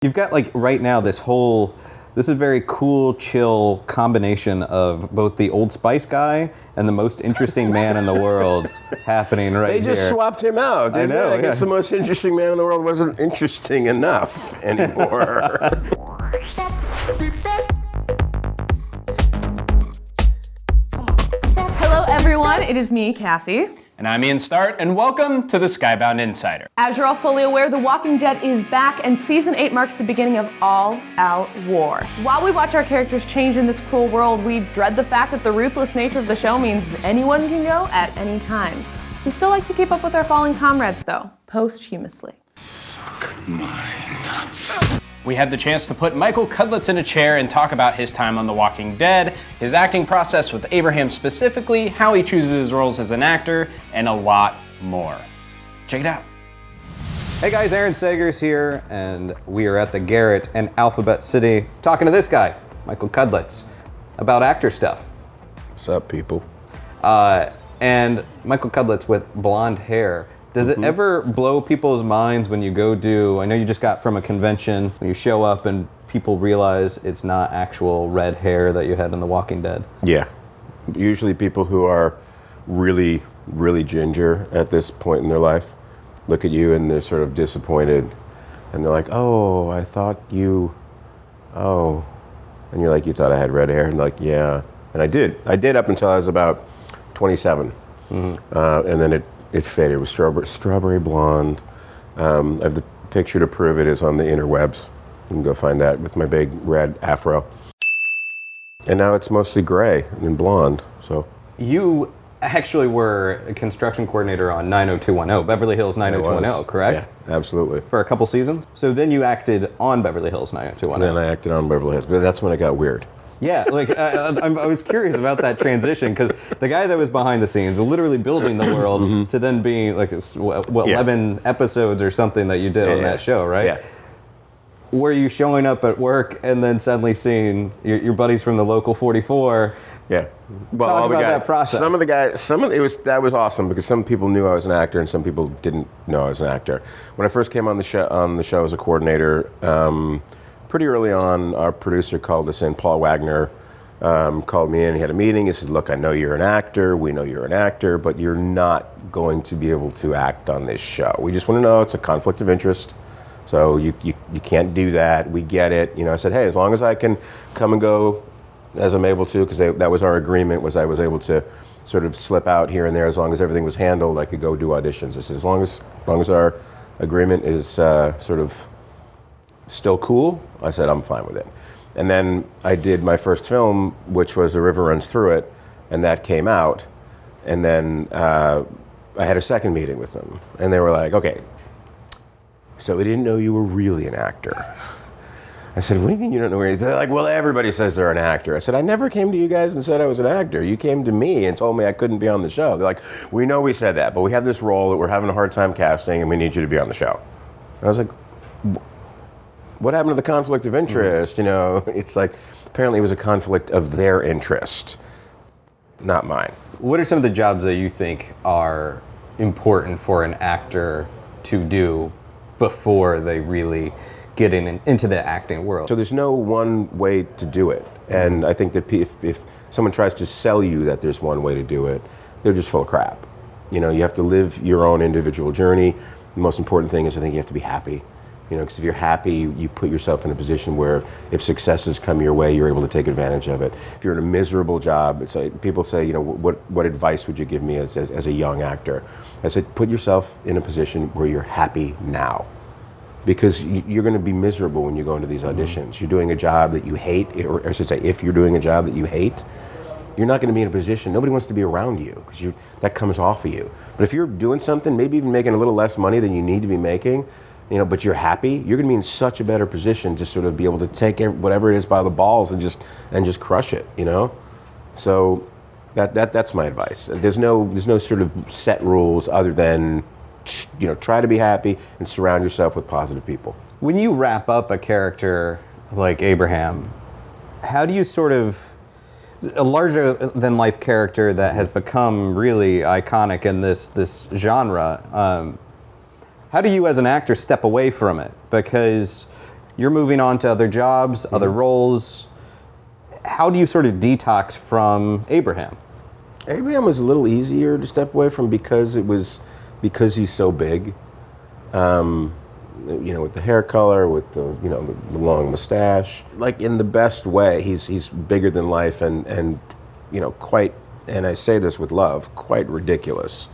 You've got like right now this is a very cool, chill combination of both the Old Spice guy and the most interesting man in the world happening right here. They just swapped him out. I know. I guess the most interesting man in the world wasn't interesting enough anymore. Hello everyone, it is me, Cassie. And I'm Ian Start, and welcome to the Skybound Insider. As you're all fully aware, The Walking Dead is back, and Season 8 marks the beginning of all-out war. While we watch our characters change in this cruel world, we dread the fact that the ruthless nature of the show means anyone can go at any time. We still like to keep up with our fallen comrades, though, posthumously. Suck my nuts. We had the chance to put Michael Cudlitz in a chair and talk about his time on The Walking Dead, his acting process with Abraham specifically, how he chooses his roles as an actor, and a lot more. Check it out. Hey guys, Aaron Sagers here, and we are at the Garrett in Alphabet City talking to this guy, Michael Cudlitz, about actor stuff. What's up, people? And Michael Cudlitz with blonde hair. Does it ever blow people's minds when you go do, I know you just got from a convention, when you show up and people realize it's not actual red hair that you had in The Walking Dead? Yeah. Usually people who are really, really ginger at this point in their life look at you and they're sort of disappointed. And they're like, oh, I thought you, oh. And you're like, you thought I had red hair? And like, yeah. And I did. I did up until I was about 27. And then it faded. It was strawberry blonde. I have the picture to prove it is on the interwebs. You can go find that with my big red afro. And now it's mostly gray and blonde. So You actually were a construction coordinator on 90210, Beverly Hills 90210, correct? Yeah, absolutely. For a couple seasons. So then you acted on Beverly Hills And 90210. then I acted on Beverly Hills, but that's when it got weird. Yeah, like I was curious about that transition because the guy that was behind the scenes, literally building the world, to then being like 11 episodes or something that you did on that show, right? Yeah. Were you showing up at work and then suddenly seeing your buddies from the local 44? Yeah. Well, Talk about that process. That was awesome because some people knew I was an actor and some people didn't know I was an actor. When I first came on the show as a coordinator, pretty early on, our producer called us in. Paul Wagner called me in. He had a meeting. He said, "Look, I know you're an actor. We know you're an actor, but you're not going to be able to act on this show. We just want to know it's a conflict of interest. So you can't do that. We get it." I said, "Hey, as long as I can come and go as I'm able to," because that was our agreement, was I was able to sort of slip out here and there as long as everything was handled. I could go do auditions. I said, as long as our agreement is sort of still cool, I said, I'm fine with it. And then I did my first film, which was A River Runs Through It, and that came out. And then I had a second meeting with them, and they were like, okay, so we didn't know you were really an actor. I said, what do you mean you don't know where? They're like, well, everybody says they're an actor. I said, I never came to you guys and said I was an actor. You came to me and told me I couldn't be on the show. They're like, we know we said that, but we have this role that we're having a hard time casting, and we need you to be on the show. And I was like, what happened to the conflict of interest? It's like, apparently it was a conflict of their interest, not mine. What are some of the jobs that you think are important for an actor to do before they really get into the acting world? So there's no one way to do it. And I think that if someone tries to sell you that there's one way to do it, they're just full of crap. You have to live your own individual journey. The most important thing is I think you have to be happy. Because if you're happy, you put yourself in a position where if successes come your way, you're able to take advantage of it. If you're in a miserable job, it's like people say, what advice would you give me as a young actor? I said, put yourself in a position where you're happy now. Because you're going to be miserable when you go into these auditions. You're doing a job that you hate, or I should say, if you're doing a job that you hate, you're not going to be in a position, nobody wants to be around you, because that comes off of you. But if you're doing something, maybe even making a little less money than you need to be making, but you're happy, you're going to be in such a better position to sort of be able to take whatever it is by the balls and just crush it, So that's my advice. There's no sort of set rules other than, try to be happy and surround yourself with positive people. When you wrap up a character like Abraham, how do you sort of, a larger than life character that has become really iconic in this genre, how do you as an actor step away from it? Because you're moving on to other jobs, other roles. How do you sort of detox from Abraham? Abraham was a little easier to step away from because he's so big. With the hair color, with the long mustache, like in the best way. He's bigger than life and quite, and I say this with love, quite ridiculous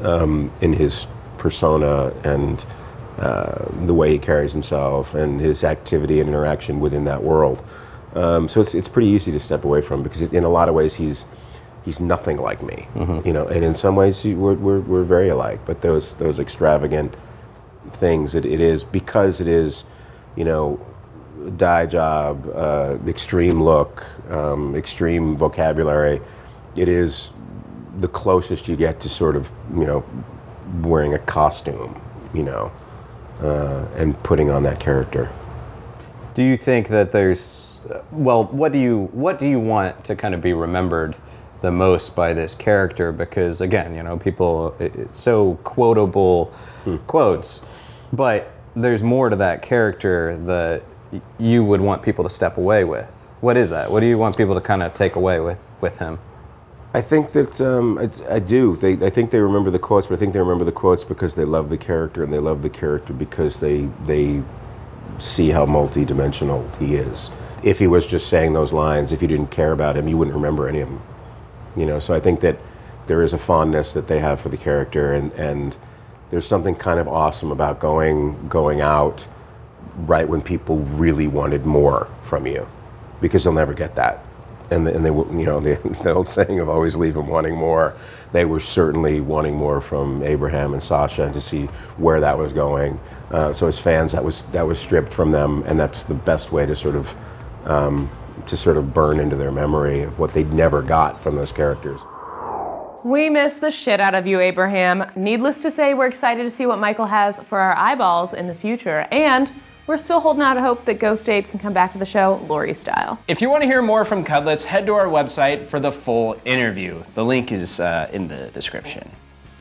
in his persona and the way he carries himself and his activity and interaction within that world. So it's pretty easy to step away from because in a lot of ways he's nothing like me, and in some ways we're very alike. But those extravagant things, it is because it is, dye job, extreme look, extreme vocabulary. It is the closest you get to sort of wearing a costume, and putting on that character. Do you think that there's, what do you want to kind of be remembered the most by this character? Because again, people, it's so quotable quotes, but there's more to that character that you would want people to step away with. What is that? What do you want people to kind of take away with him? I think that I do. I think they remember the quotes, but I think they remember the quotes because they love the character, and they love the character because they see how multi-dimensional he is. If he was just saying those lines, if you didn't care about him, you wouldn't remember any of them. So I think that there is a fondness that they have for the character, and there's something kind of awesome about going out right when people really wanted more from you, because they'll never get that. And they the old saying of always leave them wanting more. They were certainly wanting more from Abraham and Sasha, and to see where that was going. So as fans, that was stripped from them, and that's the best way to sort of burn into their memory of what they never got from those characters. We miss the shit out of you, Abraham. Needless to say, we're excited to see what Michael has for our eyeballs in the future, and we're still holding out hope that Ghost Abe can come back to the show, Laurie style. If you want to hear more from Cudlitz, head to our website for the full interview. The link is in the description.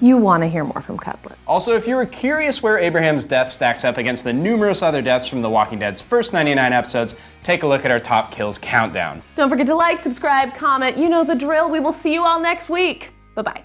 You want to hear more from Cudlitz. Also, if you were curious where Abraham's death stacks up against the numerous other deaths from The Walking Dead's first 99 episodes, take a look at our top kills countdown. Don't forget to like, subscribe, comment. You know the drill. We will see you all next week. Bye-bye.